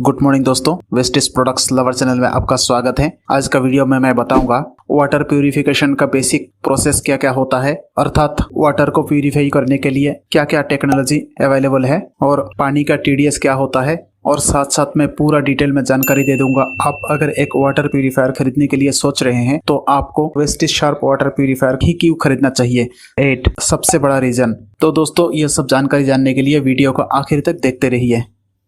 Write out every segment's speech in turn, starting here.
Good morning दोस्तों, Vestige products lover channel में आपका स्वागत है। आज का वीडियो में मैं बताऊंगा वाटर प्यूरिफिकेशन का बेसिक प्रोसेस क्या क्या होता है, अर्थात वाटर को प्यूरिफाई करने के लिए क्या क्या टेक्नोलॉजी अवेलेबल है और पानी का टीडीएस क्या होता है, और साथ साथ मैं पूरा डिटेल में जानकारी दे दूंगा। आप अगर एक वाटर प्यूरिफायर खरीदने के लिए सोच रहे हैं तो आपको वेस्टिज शार्प वाटर प्यूरिफायर ही क्यों खरीदना चाहिए, 8 सबसे बड़ा रीजन। तो दोस्तों, ये सब जानकारी जानने के लिए वीडियो को आखिर तक देखते रहिए।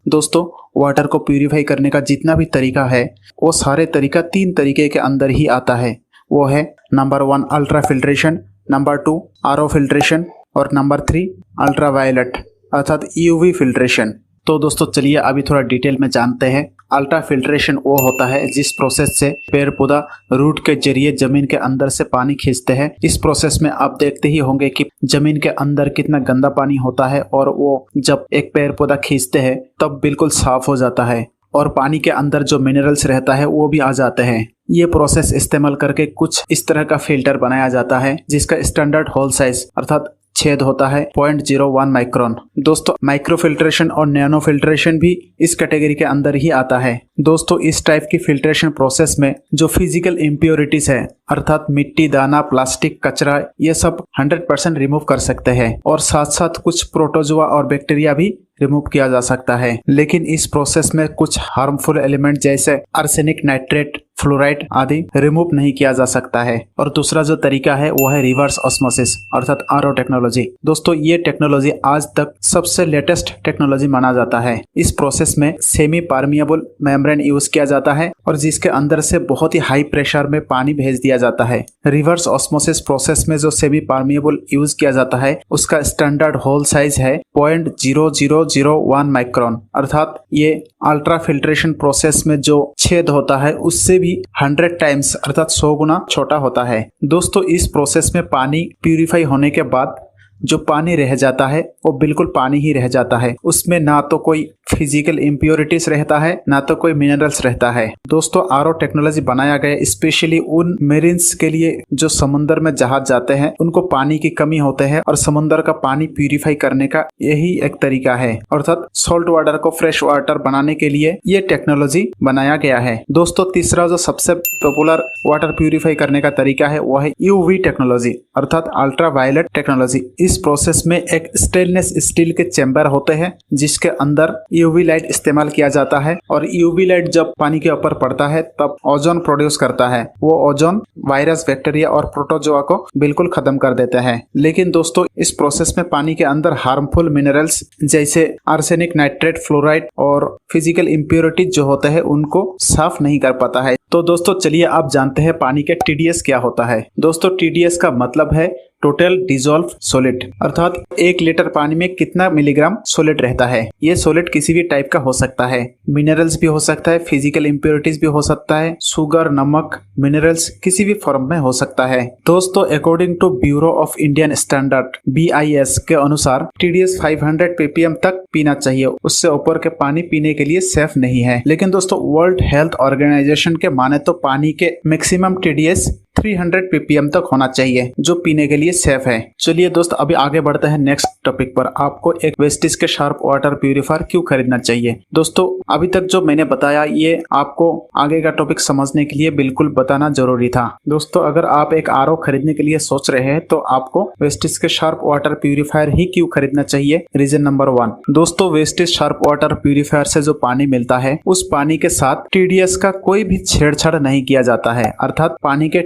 दोस्तों, वाटर को प्यूरिफाई करने का जितना भी तरीका है वो सारे तरीका 3 तरीके के अंदर ही आता है। वो है number 1 ultra filtration, number 2 RO filtration और नंबर 3 अल्ट्रा वायलेट अर्थात यूवी फिल्ट्रेशन। तो दोस्तों चलिए अभी थोड़ा डिटेल में जानते हैं। अल्ट्रा फिल्ट्रेशन वो होता है जिस प्रोसेस से पेड़ पौधा रूट के जरिए जमीन के अंदर से पानी खींचते हैं। इस प्रोसेस में आप देखते ही होंगे कि जमीन के अंदर कितना गंदा पानी होता है और वो जब एक पेड़ पौधा खींचते हैं तब बिल्कुल साफ हो जाता है और पानी के अंदर जो मिनरल्स रहता है वो भी आ जाते हैं। ये प्रोसेस इस्तेमाल करके कुछ इस तरह का फिल्टर बनाया जाता है जिसका स्टैंडर्ड होल साइज अर्थात छेद होता है 0.01 माइक्रोन। दोस्तों, माइक्रो फिल्ट्रेशन और नैनो फिल्ट्रेशन भी इस कैटेगरी के अंदर ही आता है। दोस्तों, इस टाइप की फिल्ट्रेशन प्रोसेस में जो फिजिकल इम्प्योरिटीज है अर्थात मिट्टी, दाना, प्लास्टिक, कचरा, ये सब 100% रिमूव कर सकते हैं और साथ साथ कुछ प्रोटोजोआ और बैक्टीरिया भी रिमूव किया जा सकता है। लेकिन इस प्रोसेस में कुछ हार्मफुल एलिमेंट जैसे आर्सेनिक, नाइट्रेट, फ्लोराइड आदि रिमूव नहीं किया जा सकता है। और दूसरा जो तरीका है वो है रिवर्स ऑस्मोसिस अर्थात आरओ टेक्नोलॉजी। दोस्तों, ये टेक्नोलॉजी आज तक सबसे लेटेस्ट टेक्नोलॉजी माना जाता है। इस प्रोसेस में सेमी परमिएबल मेम्ब्रेन यूज किया जाता है और जिसके अंदर से बहुत ही हाई प्रेशर में पानी भेज दिया जाता है। रिवर्स ऑस्मोसिस प्रोसेस में जो सेमी परमिएबल यूज किया जाता है उसका स्टैंडर्ड होल साइज है 0.0001 माइक्रोन अर्थात ये अल्ट्रा फिल्ट्रेशन प्रोसेस में जो छेद होता है उससे भी 100 टाइम्स अर्थात 100 गुना छोटा होता है। दोस्तों, इस प्रोसेस में पानी प्यूरिफाई होने के बाद जो पानी रह जाता है वो बिल्कुल पानी ही रह जाता है। उसमें ना तो कोई फिजिकल इम्प्योरिटीज रहता है ना तो कोई मिनरल्स रहता है। दोस्तों, आरओ टेक्नोलॉजी बनाया गया स्पेशली उन मेरिन्स के लिए जो समुद्र में जहाज जाते हैं, उनको पानी की कमी होते हैं और समुद्र का पानी प्यूरिफाई करने का यही एक तरीका है अर्थात सॉल्ट वाटर को फ्रेश वाटर बनाने के लिए ये टेक्नोलॉजी बनाया गया है। दोस्तों, तीसरा जो सबसे पॉपुलर वाटर प्यूरिफाई करने का तरीका है वो है यूवी टेक्नोलॉजी अर्थात अल्ट्रा वायलेट टेक्नोलॉजी। इस प्रोसेस में एक स्टेनलेस स्टील के चैम्बर होते हैं जिसके अंदर यूवी लाइट इस्तेमाल किया जाता है और यूवी लाइट जब पानी के ऊपर पड़ता है तब ओजोन प्रोड्यूस करता है। वो ओजोन वायरस, बैक्टीरिया और प्रोटोजोआ को बिल्कुल खत्म कर देते हैं। लेकिन दोस्तों, इस प्रोसेस में पानी के अंदर हार्मफुल मिनरल्स जैसे आर्सेनिक, नाइट्रेट, फ्लोराइड और फिजिकल इम्प्योरिटीज जो होते हैं उनको साफ नहीं कर पाता है। तो दोस्तों चलिए आप जानते हैं पानी के टीडीएस क्या होता है। दोस्तों, टीडीएस का मतलब है टोटल डिजोल्व सॉलिड अर्थात 1 लीटर पानी में कितना मिलीग्राम सॉलिड रहता है। ये सॉलिड किसी भी टाइप का हो सकता है, मिनरल्स भी हो सकता है, फिजिकल इम्प्योरिटीज भी हो सकता है, शुगर, नमक, मिनरल्स किसी भी फॉर्म में हो सकता है। दोस्तों, according to bureau of Indian standard BIS के अनुसार टीडीएस 500 ppm तक पीना चाहिए, उससे ऊपर के पानी पीने के लिए सेफ नहीं है। लेकिन दोस्तों, वर्ल्ड हेल्थ ऑर्गेनाइजेशन के माने तो पानी के मैक्सिमम टीडीएस 300 ppm तक होना चाहिए जो पीने के लिए सेफ है। चलिए दोस्त, अभी आगे बढ़ते हैं नेक्स्ट टॉपिक पर। आपको एक वेस्टिज के शार्प वाटर प्यूरिफायर क्यों खरीदना चाहिए। दोस्तों, अभी तक जो मैंने बताया ये आपको आगे का टॉपिक समझने के लिए बिल्कुल बताना जरूरी था। दोस्तों, अगर आप एक आरओ खरीदने के लिए सोच रहे हैं तो आपको वेस्टिज के शार्प वाटर प्यूरिफायर ही क्यों खरीदना चाहिए। रीजन नंबर 1, दोस्तों वेस्टिज शार्प वाटर प्यूरिफायर से जो पानी मिलता है उस पानी के साथ टीडीएस का कोई भी छेड़छाड़ नहीं किया जाता है अर्थात पानी के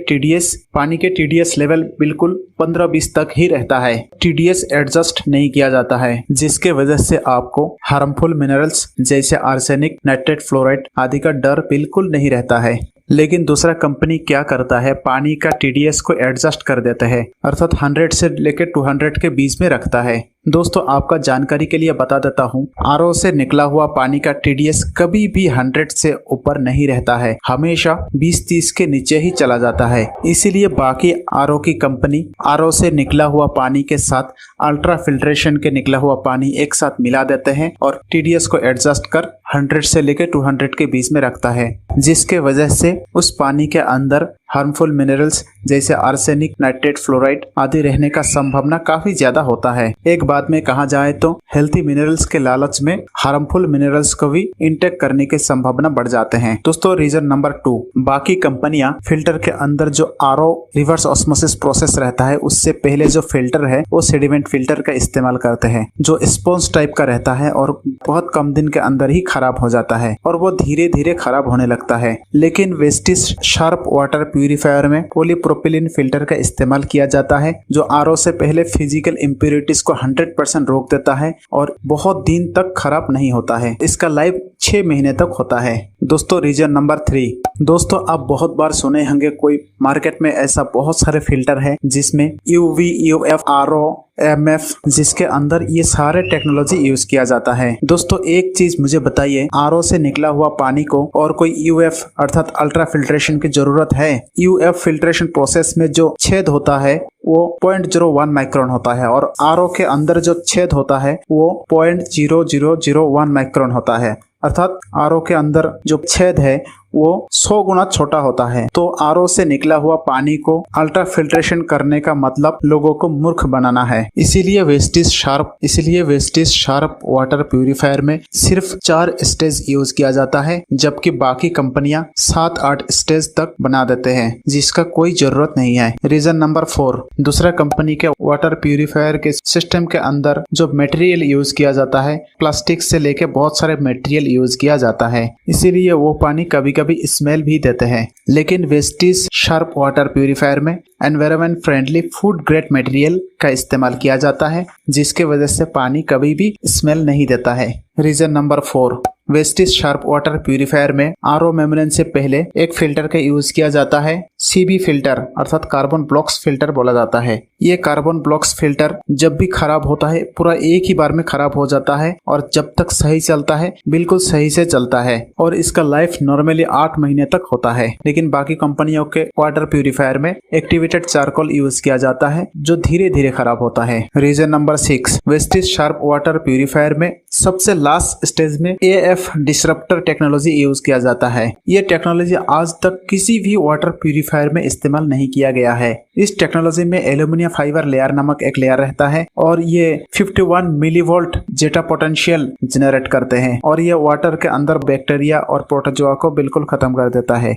टीडीएस लेवल बिल्कुल 15-20 तक ही रहता है। टीडीएस एडजस्ट नहीं किया जाता है जिसके वजह से आपको हार्मफुल मिनरल्स जैसे आर्सेनिक, नाइट्रेट, फ्लोराइड आदि का डर बिल्कुल नहीं रहता है। लेकिन दूसरा कंपनी क्या करता है, पानी का टीडीएस को एडजस्ट कर देता है अर्थात 100 से लेकर 200 के बीच में रखता है। दोस्तों, आपका जानकारी के लिए बता देता हूँ, आरओ से निकला हुआ पानी का टीडीएस कभी भी 100 से ऊपर नहीं रहता है, हमेशा 20-30 के नीचे ही चला जाता है। इसीलिए बाकी आरओ की कंपनी आरओ से निकला हुआ पानी के साथ अल्ट्रा फिल्ट्रेशन के निकला हुआ पानी एक साथ मिला देते हैं और टीडीएस को एडजस्ट कर 100 से लेकर 200 के बीच में रखता है, जिसके वजह से उस पानी के अंदर हार्मफुल मिनरल्स जैसे आर्सेनिक, नाइट्रेट, फ्लोराइड आदि रहने का संभावना काफी ज्यादा होता है। एक बात में कहा जाए तो हेल्थी मिनरल्स के लालच में हार्मफुल मिनरल्स को भी इंटेक करने की संभावना बढ़ जाते हैं। दोस्तों रीजन नंबर 2, बाकी कंपनियां फिल्टर के अंदर जो आरओ रिवर्स ऑस्मोसिस प्रोसेस रहता है उससे पहले जो फिल्टर है वो सेडिमेंट फिल्टर का इस्तेमाल करते हैं, जो स्पॉन्ज टाइप का रहता है और बहुत कम दिन के अंदर ही खराब हो जाता है और वो धीरे धीरे खराब होने लगता है। लेकिन वेस्टिज शार्प वाटर प्यूरिफायर में पॉलीप्रोपिलीन फिल्टर का इस्तेमाल किया जाता है, जो आरओ से पहले फिजिकल इम्प्योरिटीज को 100% रोक देता है और बहुत दिन तक खराब नहीं होता है। इसका लाइफ 6 महीने तक होता है। दोस्तों रीजन नंबर 3, दोस्तों आप बहुत बार सुने होंगे कोई मार्केट में ऐसा बहुत सारे फिल्टर है जिसमें यूवी, यूएफ, आरओ, एमएफ, जिसके अंदर ये सारे टेक्नोलॉजी यूज किया जाता है। दोस्तों एक चीज मुझे बताइए, आरओ से निकला हुआ पानी को और कोई यूएफ अर्थात अल्ट्रा फिल्ट्रेशन की जरूरत है? यूएफ फिल्ट्रेशन प्रोसेस में जो छेद होता है वो 0.01 माइक्रोन होता है और आरओ के अंदर जो छेद होता है वो 0.0001 माइक्रोन होता है। अर्थात आरओ के अंदर जो छेद है वो 100 गुना छोटा होता है। तो आरओ से निकला हुआ पानी को अल्ट्रा फिल्ट्रेशन करने का मतलब लोगों को मूर्ख बनाना है। इसीलिए वेस्टिज शार्प वाटर प्यूरिफायर में सिर्फ 4 स्टेज यूज किया जाता है, जबकि बाकी कंपनियां 7-8 स्टेज तक बना देते हैं, जिसका कोई जरूरत नहीं है। रीजन नंबर 4, दूसरा कंपनी के वाटर प्यूरिफायर के सिस्टम के अंदर जो मटेरियल यूज किया जाता है, प्लास्टिक से लेके बहुत सारे मटेरियल यूज किया जाता है, इसीलिए वो पानी कभी कभी स्मेल भी देते हैं। लेकिन वेस्टिज शार्प वाटर प्यूरिफायर में environment friendly food grade material का इस्तेमाल किया जाता है, जिसके वजह से पानी कभी भी स्मेल नहीं देता है। Reason number 4, Vestige sharp water purifier में आरओ मेम्ब्रेन से पहले एक फिल्टर का यूज किया जाता है, सीबी फिल्टर अर्थात कार्बन ब्लॉक्स फिल्टर बोला जाता है। ये कार्बन ब्लॉक्स फिल्टर जब भी खराब होता है पूरा एक ही बार में खराब हो जाता है और जब तक सही चलता है बिल्कुल सही से चलता है और इसका लाइफ नॉर्मली 8 महीने तक होता है। लेकिन बाकी कंपनियों के वाटर प्यूरिफायर में एक्टिवेटेड चारकोल यूज किया जाता है, जो धीरे धीरे खराब होता है। Reason number 6, Vestige sharp water purifier में सबसे लास्ट स्टेज में एएफ डिसरप्टर टेक्नोलॉजी यूज किया जाता है। ये टेक्नोलॉजी आज तक किसी भी वाटर प्यूरिफायर में इस्तेमाल नहीं किया गया है। इस टेक्नोलॉजी में एल्यूमिनियम फाइबर लेयर नामक एक लेयर रहता है और ये 51 मिलीवोल्ट जेटा पोटेंशियल जनरेट करते हैं और ये वाटर के अंदर बैक्टीरिया और प्रोटोजोआ को बिल्कुल खत्म कर देता है।